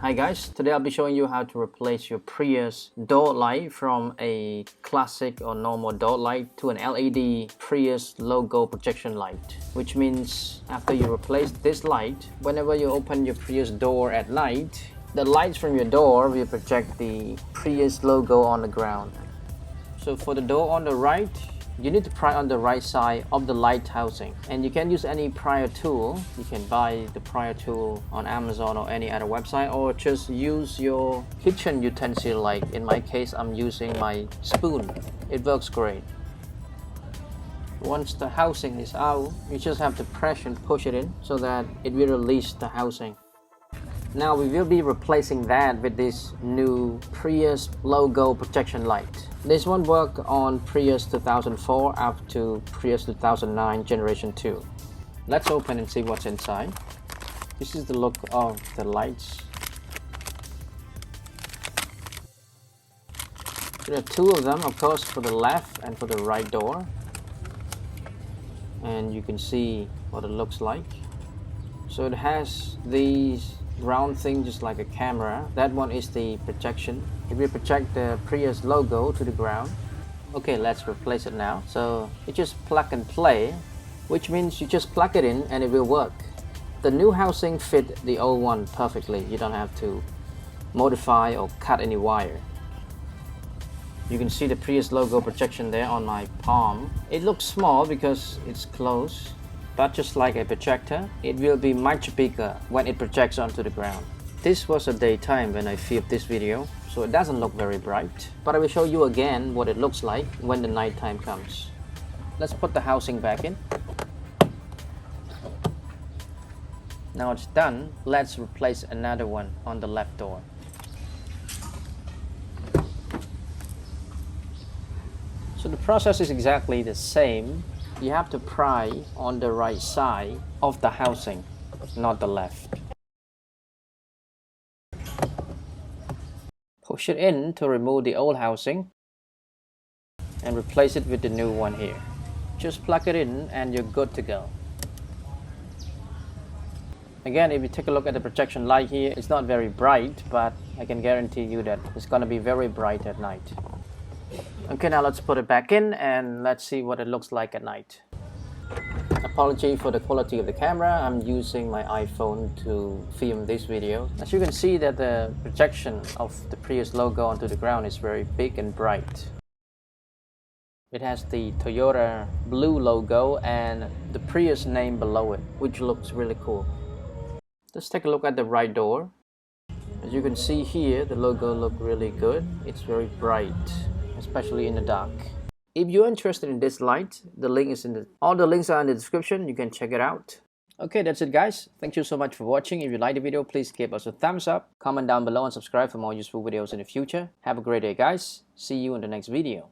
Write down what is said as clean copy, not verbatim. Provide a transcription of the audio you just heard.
Hi guys, today I'll be showing you how to replace your Prius door light from a classic or normal door light to an LED Prius logo projection light. Which means after you replace this light, whenever you open your Prius door at night, the lights from your door will project the Prius logo on the ground. So for the door on the right, you need to pry on the right side of the light housing, and you can use any prior tool. You can buy the prior tool on Amazon or any other website, or just use your kitchen utensil. Like in my case, I'm using my spoon. It works great. Once the housing is out, you just have to press and push it in so that it will release the housing. Now we will be replacing that with this new Prius logo projection light. This one worked on Prius 2004 up to Prius 2009 generation 2. Let's open and see what's inside. This is the look of the lights. There are two of them, of course, for the left and for the right door. And you can see what it looks like. So it has these round thing just like a camera. That one is the projection. It will project the Prius logo to the ground. Okay, let's replace it now. So you just plug and play, which means you just plug it in and it will work. The new housing fit the old one perfectly. You don't have to modify or cut any wire. You can see the Prius logo projection there on my palm. It looks small because it's close, but just like a projector, it will be much bigger when it projects onto the ground. This was a daytime when I filmed this video, so it doesn't look very bright, but I will show you again what it looks like when the nighttime comes. Let's put the housing back in. Now it's done, let's replace another one on the left door. So the process is exactly the same. You have to pry on the right side of the housing, not the left. Push it in to remove the old housing and replace it with the new one here. Just plug it in and you're good to go. Again, if you take a look at the projection light here, it's not very bright, but I can guarantee you that it's going to be very bright at night. Okay, now let's put it back in and let's see what it looks like at night. Apology for the quality of the camera. I'm using my iPhone to film this video. As you can see that the projection of the Prius logo onto the ground is very big and bright. It has the Toyota blue logo and the Prius name below it, which looks really cool. Let's take a look at the right door. As you can see here, the logo looks really good. It's very bright, especially in the dark. If you're interested in this light, all the links are in the description. You can check it out. Okay, that's it guys. Thank you so much for watching. If you liked the video, please give us a thumbs up, comment down below and subscribe for more useful videos in the future. Have a great day guys. See you in the next video.